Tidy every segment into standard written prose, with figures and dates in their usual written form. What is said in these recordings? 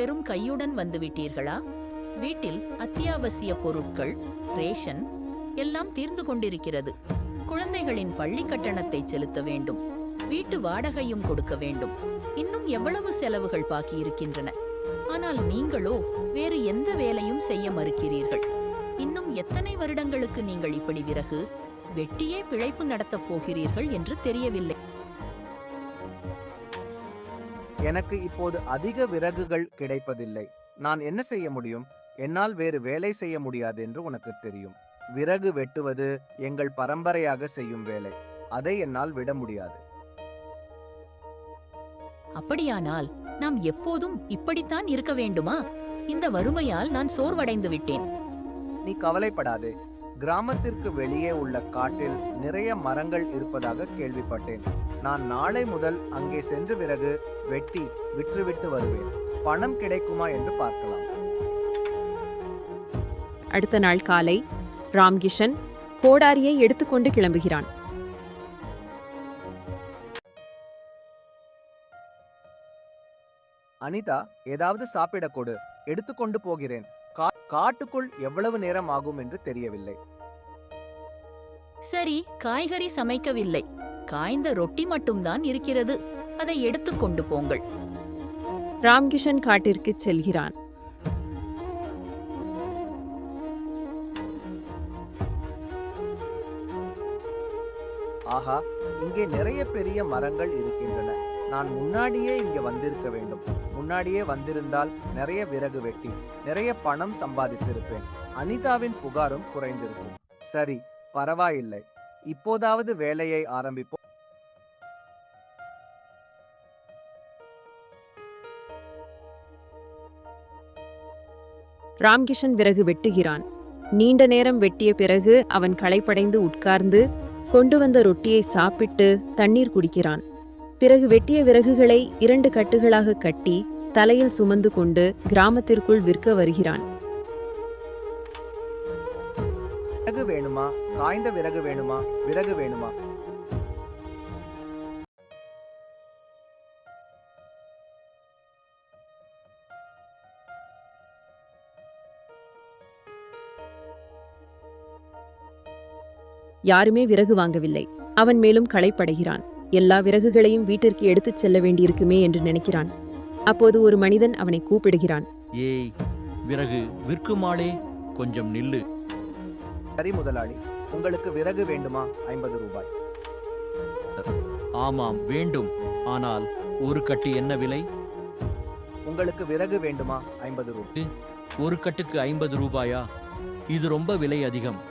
வெறும் கையுடன் வந்துவிட்டீர்களா? வீட்டில் அத்தியாவசிய பொருட்கள், ரேஷன் எல்லாம் தீர்ந்து கொண்டிருக்கிறது. குழந்தைகளின் பள்ளி கட்டணத்தை செலுத்த வேண்டும். வீட்டு வாடகையும் கொடுக்க வேண்டும். இன்னும் எவ்வளவு செலவுகள் பாக்கி இருக்கின்றன. ஆனால் நீங்களோ வேறு எந்த வேலையும் செய்ய மறுக்கிறீர்கள். இன்னும் எத்தனை வருடங்களுக்கு நீங்கள் இப்படி விறகு வெட்டியே பிழைப்பு நடத்தப் போகிறீர்கள் என்று தெரியவில்லை. எனக்கு இப்போது அதிக விறகுகள் கிடைப்பதில்லை. நான் என்ன செய்ய முடியும்? என்னால் வேறு வேலை செய்ய முடியாது என்று உனக்கு தெரியும். விறகு வெட்டுவது எங்கள் பரம்பரையாக செய்யும் வேலை. அதை என்னால் விட முடியாது. அப்படியானால் நாம் எப்போதும் இப்படித்தான் இருக்க வேண்டுமா? இந்த வறுமையால் நான் சோர்வடைந்து விட்டேன். நீ கவலைப்படாதே. கிராமத்திற்கு வெளியே உள்ள காட்டில் நிறைய மரங்கள் இருப்பதாக கேள்விப்பட்டேன். நான் நாளை முதல் அங்கே சென்று விறகு வெட்டி விற்றுவிட்டு வருவேன். பணம் கிடைக்குமா என்று பார்க்கலாம். அடுத்த நாள் காலை ராம்கிஷன் கோடாரியை எடுத்துக்கொண்டு கிளம்புகிறான். அனிதா, ஏதாவது சாப்பிட கொடு, எடுத்துக்கொண்டு போகிறேன். காட்டுக்குள் எவ்வளவு நேரம் ஆகும் என்று தெரியவில்லை. சரி, காய்கறி சமைக்கவில்லை. காய்ந்த ரொட்டி மட்டும்தான் இருக்கிறது. அதை எடுத்துக்கொண்டு போங்கள். ராம்கிஷன் காட்டிற்கு செல்கிறான். ஆஹா, இங்கே நிறைய பெரிய மரங்கள் இருக்கின்றன. நான் முன்னாடியே இங்கே வந்திருக்க வேண்டும். முன்னாடியே வந்திருந்தால் நிறைய விறகு வெட்டி நிறைய பணம் சம்பாதித்திருப்பேன். அனிதாவின் புகாரும் குறைந்திருக்கும். சரி, பரவாயில்லை. இப்போதாவது வேலையை ஆரம்பிப்போம். ராம்கிஷன் விறகு வெட்டுகிறான். நீண்ட நேரம் வெட்டிய பிறகு அவன் களைப்படைந்து உட்கார்ந்து கொண்டு வந்த ரொட்டியை சாப்பிட்டு தண்ணீர் குடிக்கிறான். பிறகு வெட்டிய விறகுகளை 2 கட்டுகளாக கட்டி தலையில் சுமந்து கொண்டு கிராமத்திற்குள் விற்க வருகிறான். விறகு வேணுமா? காய்ந்த விறகு வேணுமா? விறகு வேணுமா? யாருமே விறகு வாங்கவில்லை. அவன் மேலும் களைப்படைகிறான். எல்லா விறகுகளையும் வீட்டிற்கு எடுத்துச் செல்ல வேண்டியிருக்குமே என்று நினைக்கிறான். அப்போது ஒரு மனிதன் அவனை கூப்பிடுகிறான். ஏய், விறகு விற்குமாளே, கொஞ்சம் நில்லு. சரி முதலாளி, உங்களுக்கு விறகு வேண்டுமா? 50 ரூபாய். ஆமாம், வேண்டும். ஆனால் ஒரு கட்டு என்ன விலை? உங்களுக்கு விறகு வேண்டுமா? 50 ரூபாய். ஒரு கட்டுக்கு 50 ரூபாயா? இது ரொம்ப விலை அதிகம்.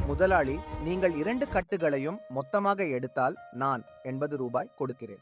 முதலாளி, நீங்கள் 2 கட்டுகளையும் மொத்தமாக எடுத்தால் நான் 80 ரூபாய் கொடுக்கிறேன்.